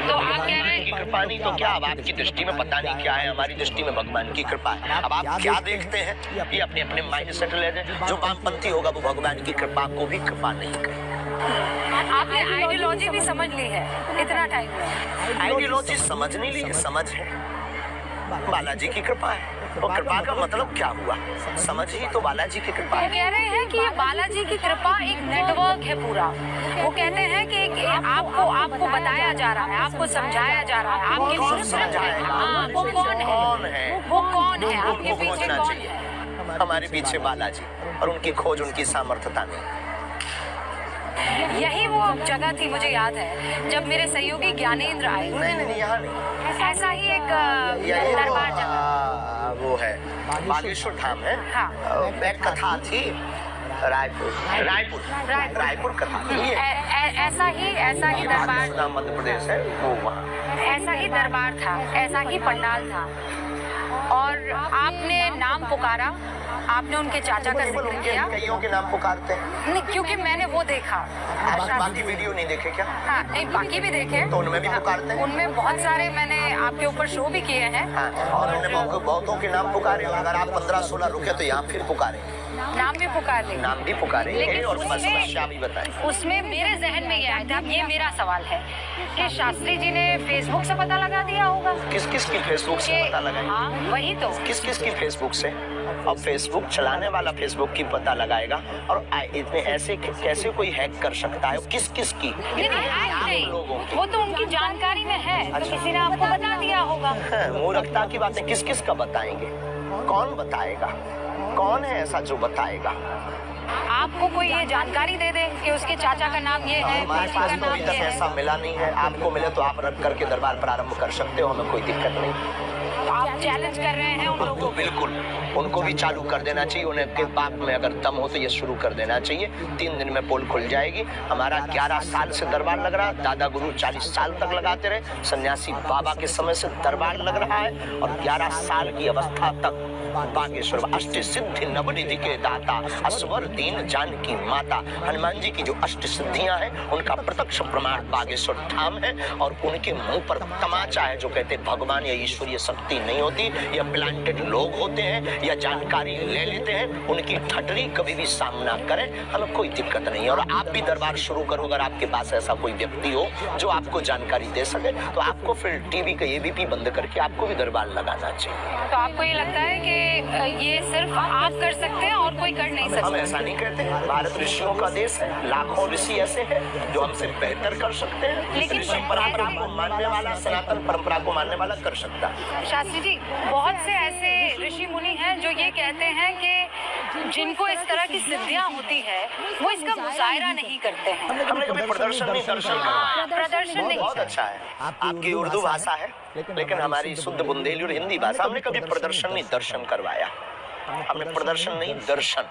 तो आप कह रहे हैं की कृपा नहीं तो क्या? अब आपकी दृष्टि में पता नहीं क्या है, हमारी दृष्टि में भगवान की कृपा है। अब आप क्या देखते हैं, ये अपने अपने माइंड सेट ले जाए। जो वामपंथी होगा वो भगवान की कृपा को भी कृपा नहीं करे। आपने आइडियोलॉजी भी समझ ली है इतना टाइम में? आइडियोलॉजी समझ नहीं ली है, समझ है बालाजी की कृपा है। और कृपा का मतलब क्या हुआ? समझ ही तो बालाजी की कृपा है। वो कह रहे हैं कि ये बालाजी की कृपा एक नेटवर्क है पूरा। वो कहते हैं कि आपको बताया जा रहा है, आपको समझाया जा रहा है, आपके कौन समझाएगा? वो कौन है? वो कौन है आपके उनको पीछे? खोजना कौन चाहिए। है? हमारे पीछे बालाजी, और उनकी खोज, उनकी सामर्थ्यता नहीं। यही वो जगह थी, मुझे याद है, जब मेरे सहयोगी ज्ञानेंद्र आए। नहीं, यहाँ नहीं। ऐसा ही एक दरबार जगह वो है, बागेश्वर धाम है। हाँ। एक कथा थी, रायपुर कथा थी। ऐसा ही दरबार, मध्य प्रदेश है वो, वहाँ ऐसा ही दरबार था, ऐसा ही पंडाल था। और आपने नाम पुकारा, आपने उनके चाचा का जिक्र किया। कईयों के नाम पुकारते हैं। नहीं, क्योंकि मैंने वो देखा। बाकी वीडियो नहीं देखे क्या? हाँ, नहीं, बाकी भी देखे। तो उनमें भी पुकारते हैं? उनमें बहुत सारे मैंने आपके ऊपर शो भी किए हैं। हाँ, और उन्होंने बहुतों के नाम पुकारे। अगर आप 15-16 रुके तो यहाँ फिर पुकारे, नाम भी पुकार लेंगे। नाम भी पुकारे, लेकिन और समस्या भी बताए। उसमें मेरे जहन में ये आया था, ये मेरा सवाल है कि शास्त्री जी ने फेसबुक से पता लगा दिया होगा। किस किस की फेसबुक से पता लगाई? हाँ, वही तो, किस किस की फेसबुक से? अब फेसबुक चलाने वाला फेसबुक की पता लगाएगा, और इतने ऐसे कैसे कोई हैक कर सकता है? किस किस की? नहीं, लोगों की। वो तो उनकी जानकारी में है, तो किसी ने आपको बता दिया होगा। मूर्खता की बातें किस किस का बताएंगे? कौन बताएगा? कौन है ऐसा जो बताएगा? आपको कोई ये जानकारी दे दे कि उसके चाचा का नाम ये है, हमारे पास तो अभी तक ऐसा मिला नहीं है। आपको मिले तो आप रख करके दरबार प्रारंभ कर सकते हो, हमें कोई दिक्कत नहीं। आप चैलेंज कर रहे हैं उन लोगों तो बिल्कुल उनको भी चालू कर देना चाहिए। उन्हें के बाप में अगर दम हो तो ये शुरू कर देना चाहिए। 3 दिन में पोल खुल जाएगी। हमारा 11 साल से दरबार लग रहा है। दादा गुरु 40 साल तक लगाते रहे। सन्यासी बाबा के समय से दरबार लग रहा है, और 11 साल की अवस्था तक बागेश्वर अष्ट सिद्धि नवनिधि के दाता, असवर दीन जानकी माता, हनुमान जी की जो अष्ट सिद्धियां हैं उनका प्रत्यक्ष प्रमाण बागेश्वर धाम है। और उनके मुंह पर तमाचा है जो कहते भगवान या ईश्वरीय शक्ति नहीं होती, या प्लांटेड लोग होते हैं, या जानकारी ले लेते हैं। उनकी ठटरी कभी भी सामना करें, हमें कोई दिक्कत नहीं है। और आप भी दरबार शुरू करो, अगर आपके पास ऐसा कोई व्यक्ति हो जो आपको जानकारी दे सके, तो आपको फिर टीवी का एबीपी बंद करके आपको भी दरबार लगाना चाहिए। तो आपको ये लगता है कि ये सिर्फ आप कर सकते हैं और कोई कर नहीं सकता? हम ऐसा नहीं कहते। भारत ऋषियों का देश है, लाखों ऋषि ऐसे हैं जो हमसे बेहतर कर सकते हैं। लेकिन ऋषि परंपरा को मानने वाला, सनातन परंपरा को मानने वाला कर सकता है। शास्त्री जी, बहुत से ऐसे ऋषि मुनि हैं जो ये कहते हैं कि जिनको इस तरह की सिद्धियां होती है वो इसका मुजाहिरा नहीं करते हैं। हमने कभी प्रदर्शन नहीं करवाया। प्रदर्शन नहीं। बहुत अच्छा है, आपकी उर्दू भाषा है, लेकिन हमारी शुद्ध बुंदेली और हिंदी भाषा, हमने कभी प्रदर्शन नहीं दर्शन करवाया। हमने प्रदर्शन नहीं, दर्शन।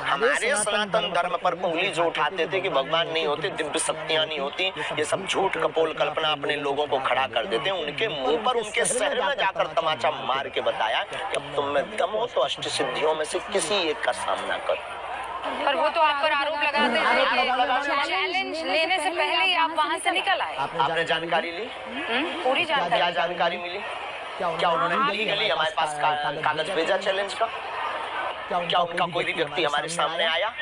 हमारे सनातन धर्म पर उंगली जो उठाते थे कि भगवान नहीं होते, दिव्य शक्तियां नहीं होती, ये सब झूठ कपोल कल्पना अपने लोगों को खड़ा कर देते हैं। उनके मुंह पर उनके शहर में जाकर तमाचा मार के बताया कि अब तुम में दम हो तो अष्ट सिद्धियों में से किसी एक का सामना करो। पर वो तो आप पर आरोप लगाते हैं, चैलेंज लेने से पहले ही आप वहाँ से निकल आए। आपने जानकारी ली? पूरी जानकारी। क्या जानकारी मिली? क्या उन्होंने लीगली हमारे पास कागज भेजा चैलेंज का? क्या उनका कोई भी व्यक्ति हमारे सामने आया?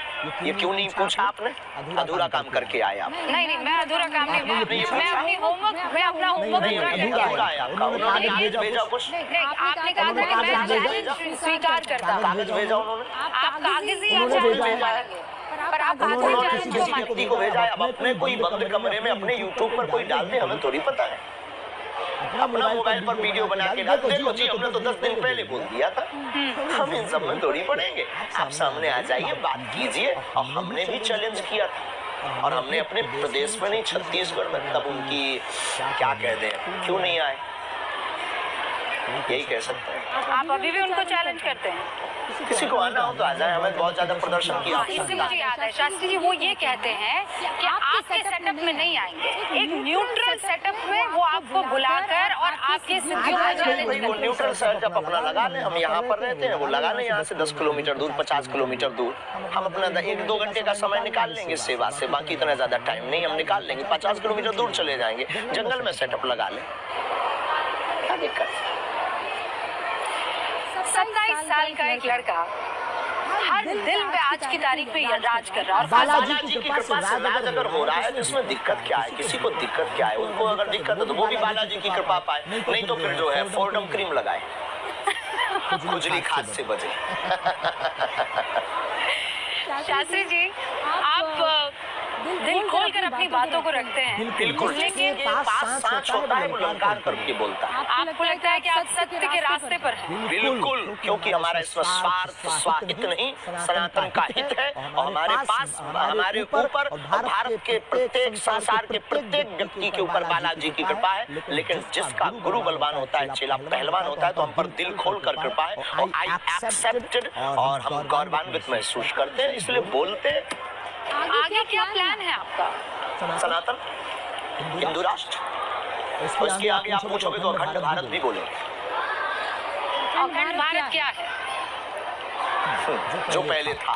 ये क्यों नहीं पूछा आपने? अधूरा काम करके आया। नहीं, मैं अधूरा काम नहीं, मैं अपना होमवर्क पूरा किया। भेजा कुछ? नहीं, आपने कहा था कि मैं चैलेंज स्वीकार करता हूँ। कागज भेजा उन्होंने? आप कागज ही भेजा है, पर आप किसी व्यक्ति को भेजा है। अब अपने कोई बंद कमरे में अपने यूट्यूब पर कोई डाल दे, हमें थोड़ी पता है। अपना मोबाइल पर वीडियो बना के डाल देखो जी, हमने तो 10 दिन पहले बोल दिया था। हम इन सब में थोड़ी पड़ेंगे। आप सामने आ जाइए, बात कीजिए। और हमने भी चैलेंज किया था, और हमने अपने प्रदेश में नहीं, छत्तीसगढ़ में, तब उनकी क्या कहते हैं, क्यों नहीं आए, यही कह सकते हैं। आप अभी भी उनको चैलेंज करते हैं? किसी को आना हो तो आ जाए, हमें बहुत ज्यादा प्रदर्शन किया। इससे मुझे याद है, शास्त्री जी वो ये कहते हैं कि आपके सेटअप में नहीं आएंगे, एक न्यूट्रल सेटअप में वो आपको बुलाकर और आपके सिद्धियों का चैलेंज करेंगे। वो न्यूट्रल सेटअप अपना लगा लें, हम यहाँ पर रहते हैं, वो लगा लें यहाँ से 10 किलोमीटर दूर, 50 किलोमीटर दूर। हम अपना 1-2 घंटे का समय निकाल लेंगे सेवा से, बाकी इतना ज्यादा टाइम नहीं हम निकाल लेंगे। 50 किलोमीटर दूर चले जाएंगे, जंगल में सेटअप लगा लें, क्या दिक्कत? 27 साल का एक लड़का हर दिल पे आज की तारीख पे राज कर रहा है, और बालाजी की कृपा से राज अगर हो रहा है तो इसमें दिक्कत क्या है? किसी को दिक्कत क्या है? उनको अगर दिक्कत है तो वो भी बालाजी की कृपा पाए, नहीं तो फिर जो है फोर्डम क्रीम लगाए, खुजली खाद से बचे। शास्त्री जी, आप दिल खोलकर अपनी बातों को रखते हैं, बिल्कुल, लेकिन पास सांस होता है वो ललकार करके बोलता है। आपको लगता है कि आप सत्य के रास्ते पर हैं? बिल्कुल, क्योंकि हमारा इसमें स्वार्थ स्वाहित नहीं, सनातन का हित है। और हमारे पास, हमारे ऊपर और भारत के प्रत्येक, संसार के प्रत्येक व्यक्ति के ऊपर बालाजी की कृपा है। लेकिन जिसका गुरु बलवान होता है, चेला पहलवान होता है, तो हम पर दिल खोल कर कृपा है, और आई एक्सेप्टेड, और हम गौरवान्वित महसूस करते हैं, इसलिए बोलते हैं। आगे क्या प्लान है आपका? सनातन हिंदू राष्ट्र, और इसके आगे आप पूछोगे तो अखंड भारत भी बोलेंगे। अखंड भारत क्या है? जो पहले था।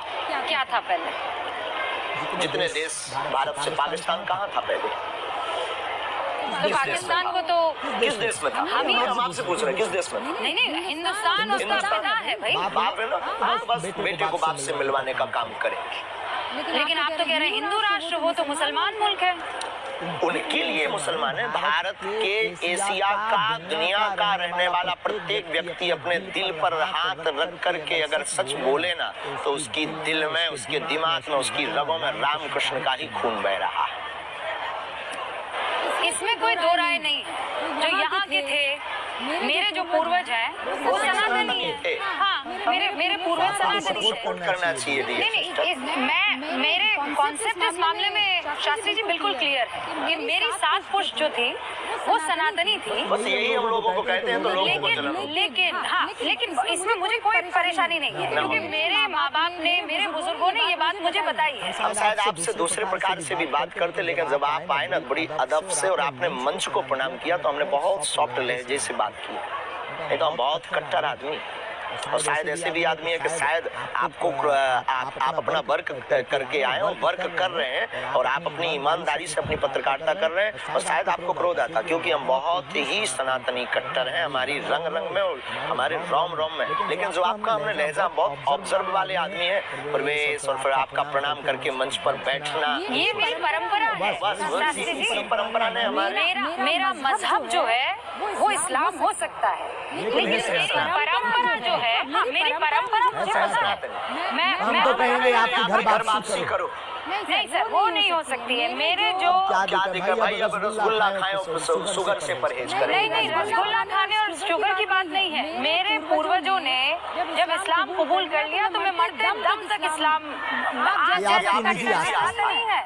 क्या था पहले? जितने देश भारत से, पाकिस्तान कहाँ था पहले? तो पाकिस्तान को तो किस देश में था? हम आपसे पूछ रहे हैं किस देश में था? नहीं, हिंदुस्तान उसका पिता है भाई। बाप है ना, बस बेटे को बाप से मिलवाने का काम करेंगे। लेकिन आप तो कह रहे हैं हिंदू राष्ट्र, वो तो मुसलमान मुल्क है। उनके लिए मुसलमान है। भारत के, एशिया का, दुनिया का रहने वाला प्रत्येक व्यक्ति अपने दिल पर हाथ रख करके अगर सच बोले ना, तो उसकी दिल में, उसके दिमाग में, उसकी रगों में रामकृष्ण का ही खून बह रहा है। इसमें कोई दो राय नहीं है। जो यहाँ के थे, मेरे जो पूर्वज हैं वो सनातनी है। हाँ, मेरे पूर्वज सनातनी सपोर्ट करना चाहिए। नहीं, मेरे कॉन्सेप्ट इस मामले में शास्त्री जी बिल्कुल क्लियर है कि मेरी सास पुष्ट जो थी वो सनातनी थी। बस यही हम लोगों को कहते हैं, तो लोगों को चलना। लेकिन इसमें मुझे कोई परेशानी नहीं है, क्योंकि मेरे माँ बाप ने, मेरे बुजुर्गों ने ये बात मुझे बताई है। हम शायद आपसे दूसरे प्रकार से भी बात करते, लेकिन जब आप आए ना बड़ी अदब से और आपने मंच को प्रणाम किया, तो हमने बहुत सॉफ्ट लहजे से बात की। नहीं तो हम बहुत कट्टर आदमी, और शायद ऐसे भी आदमी है कि शायद आपको आप अपना वर्क करके आए हो, वर्क कर रहे हैं, और आप अपनी ईमानदारी से अपनी पत्रकारिता कर रहे हैं, और शायद आपको क्रोध आता, क्योंकि हम बहुत ही सनातनी कट्टर हैं, हमारी रंग रंग में और हमारे रोम रोम में। लेकिन जो आपका हमने लहजा, बहुत ऑब्जर्व वाले आदमी है, प्रवेश, और फिर आपका प्रणाम करके मंच पर बैठना, ये मेरी परंपरा है। बस इसी परंपरा ने हमारे, मेरा मजहब जो है वो इस्लाम हो सकता है, लेकिन मेरी परंपरा जो है, मेरी परंपरा मुझे पसंद है। मैं तो कहेंगे आपकी घर वापसी करो। नहीं सर, वो नहीं हो सकती है। मेरे जो क्या देखा भाई, अब रसगुल्ला खाएं और शुगर से परहेज करें। नहीं, रसगुल्ला खाने और शुगर की बात नहीं है। मेरे पूर्वजों ने जब इस्लाम कबूल कर लिया, तो मैं मरते दम तक इस्लाम नहीं है।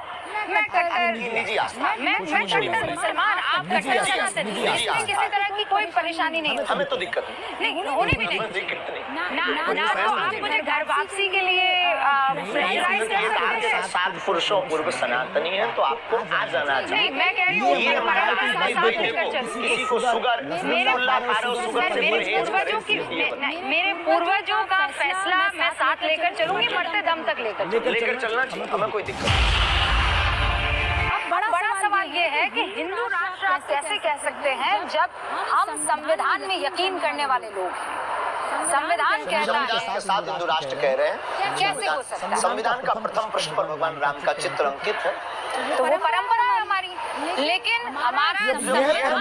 मैं कट्टर निजी आस्था, मैं कट्टर मुसलमान, आप कट्टर सनातनी, इसमें किसी तरह की कोई परेशानी नहीं होती। हमें तो दिक्कत नहीं, होने भी नहीं। दिक्कत नहीं। ना तो आप मुझे घर वापसी के लिए प्रेशराइज कर सकते हैं। 7 पुरुषों पूर्व सनातनी है तो आपको आ जाना चाहिए। नहीं, मैं कह रही हूँ ये हमारा किसी को शुगर मेरे पूर्वजों का फैसला मैं साथ लेकर चलूंगी, मरते दम तक लेकर चलना चाहिए, हमें कोई दिक्कत नहीं। बड़ा सवाल ये है कि हिंदू राष्ट्र आप कैसे कह सकते हैं जब हम संविधान में यकीन करने वाले लोग हैं। संविधान कहता संविधान है के साथ हिंदू राष्ट्र कह रहे हैं। कैसे हो सकता है? संविधान का प्रथम पृष्ठ पर भगवान राम का चित्र अंकित है। तो वो परंपरा है हमारी, लेकिन हमारा यह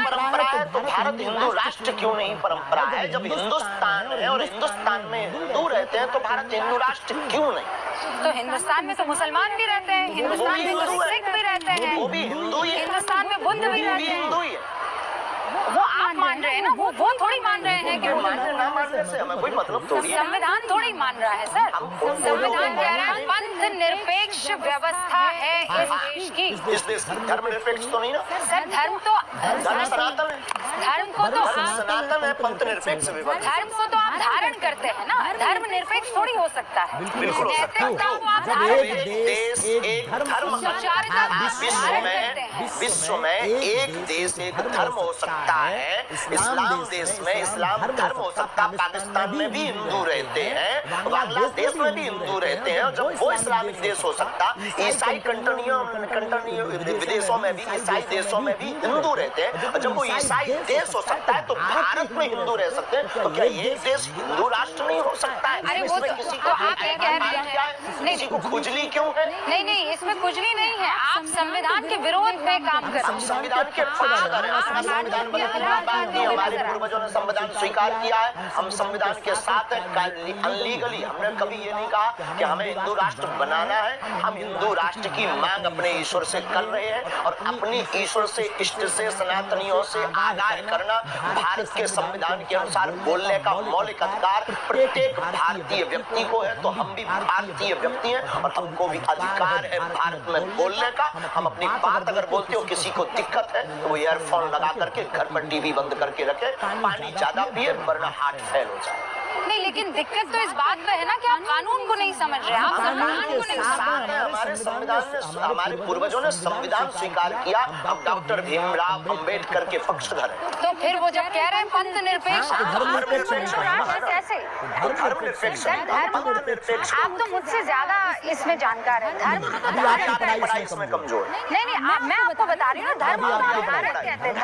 परंपरा है तो भारत हिंदू राष्ट्र क्यों नहीं परंपरा है? जब हिंदुस्तान है और हिंदुस्तान में हिंदू रहते हैं तो भारत हिंदू राष्ट्र क्यों नहीं? तो हिंदुस्तान में तो मुसलमान भी रहते हैं, हिंदुस्तान में तो सिख भी रहते हैं, वो भी हिंदू ही है, हिंदुस्तान में बुद्ध भी रहते हैं। हिंदू ही है। वो आप मान रहे हैं ना, वो थोड़ी मान रहे हैं कि मानने ना मानने से हमें कोई मतलब थोड़ी है। संविधान थोड़ी मान रहा है सर। संविधान कह रहा है पंथ निरपेक्ष व्यवस्था है इस देश की। इस देश की धर्मनिरपेक्ष तो नहीं ना? सर धर्म सनातन है, धर्म को तो सनातन है, पंथ निरपेक्ष व्यवस्था। धर्म को तो आप धारण करते हैं ना, धर्म निरपेक्ष थोड़ी हो सकता है। बिल्कुल हो सकता है। नैतिकता को आप जब धारण एक देश एक धर्म, सुचारुता को विश्व में एक देश एक धर्म हो सकता है। इस्लाम देश में इस्लाम धर्म हो सकता है। पाकिस्तान में भी हिंदू रहते हैं, बांग्लादेश में भी हिंदू रहते हैं। जब वो इस्लामिक देश हो सकता, ईसाई कंट्री विदेशों में भी, ईसाई देशों में भी हिंदू रहते हैं। जब वो ईसाई देश हो सकता है तो भारत में हिंदू रह सकते हैं। तो क्या ये देश हिंदू राष्ट्र नहीं हो सकता है? अरे वो किसी तो आप ये कह रहे हैं, किसी को खुजली क्यों है? नहीं, इसमें खुजली नहीं है। आप संविधान के विरोध में काम कर रहे हैं। संविधान के पक्षधर हैं। संविधान बनने की बात नहीं, हमारे पूर्वजों ने संविधान स्वीकार किया है, हम संविधान के साथ हैं। अनलीगली हमने कभी ये नहीं कहा कि हमें हिंदू राष्ट्र बनाना है। हम हिंदू राष्ट्र की मांग अपने ईश्वर से कर रहे हैं और अपनी ईश्वर से, इष्ट से, सनातनियों से आगाह करना भारत के संविधान के अनुसार बोलने का मौलिक अधिकार प्रत्येक भारतीय व्यक्ति को है। तो हम भी भारतीय व्यक्ति हैं और हमको भी अधिकार है भारत में बोलने का। हम अपनी बात अगर बोलते हो, किसी को दिक्कत है तो वो ईयरफोन लगा करके घर पर टीवी बंद करके रखे, पानी ज्यादा पिए वरना हार्ट फेल हो जाए। नहीं, लेकिन दिक्कत तो इस बात में है ना कि आप कानून को नहीं समझ रहे हैं। आप संविधान को नहीं समझ रहे। हमारे संविधान ने, हमारे पूर्वजों ने संविधान स्वीकार किया। अब डॉक्टर भीमराव अंबेडकर के पक्षधर हैं। तो फिर वो जब कह रहे हैं पंथ निरपेक्ष, कैसे धर्मनिरपेक्ष? आप तो मुझसे ज्यादा इसमें जानकार है। धर्म को तो पढ़ाई इसमें कमजोर। नहीं, मैं आपको बता रही हूँ धर्म को धारण कहते हैं।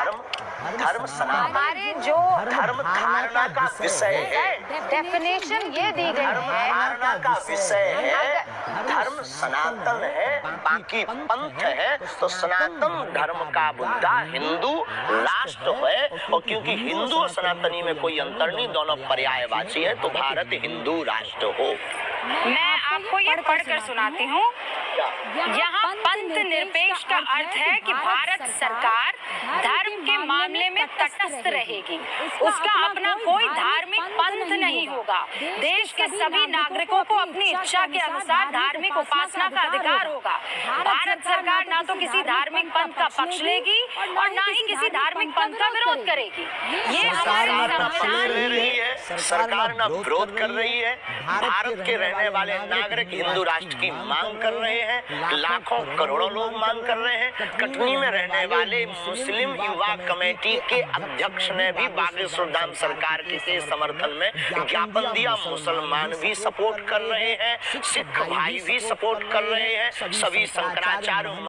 धर्म सनातन, हमारे जो धर्म धारणा का विषय है। डेफिनेशन ये दी गई धर्म है, धारणा का विषय है। धर्म सनातन है, बाकी पंथ है। तो सनातन धर्म का मुद्दा हिंदू राष्ट्र है। और क्योंकि हिंदू और सनातनी में कोई अंतर नहीं, दोनों पर्यायवाची है, तो भारत हिंदू राष्ट्र हो। मैं आपको ये पढ़कर सुनाती हूँ। यहाँ पंथ निरपेक्ष का अर्थ है कि भारत सरकार धर्म के मामले में तटस्थ रहेगी। उसका अपना कोई धार्मिक पंथ नहीं होगा। देश के सभी नागरिकों को अपनी इच्छा के अनुसार धार्मिक उपासना का अधिकार होगा। भारत सरकार ना तो किसी धार्मिक पंथ का पक्ष लेगी और ना ही किसी धार्मिक पंथ का विरोध करेगी। ये सरकार ना विरोध कर रही है। भारत के रहने वाले नागरिक हिंदू राष्ट्र की मांग कर रहे हैं। लाखों करोड़ों लोग मांग कर रहे हैं। कटनी में रहने वाले मुस्लिम युवा कमेटी के अध्यक्ष ने भी बागेश्वर धाम सरकार के समर्थन में ज्ञापन दिया। मुसलमान भी सपोर्ट कर रहे हैं, सिख भाई भी सपोर्ट कर रहे हैं, सभी शंकराचार्य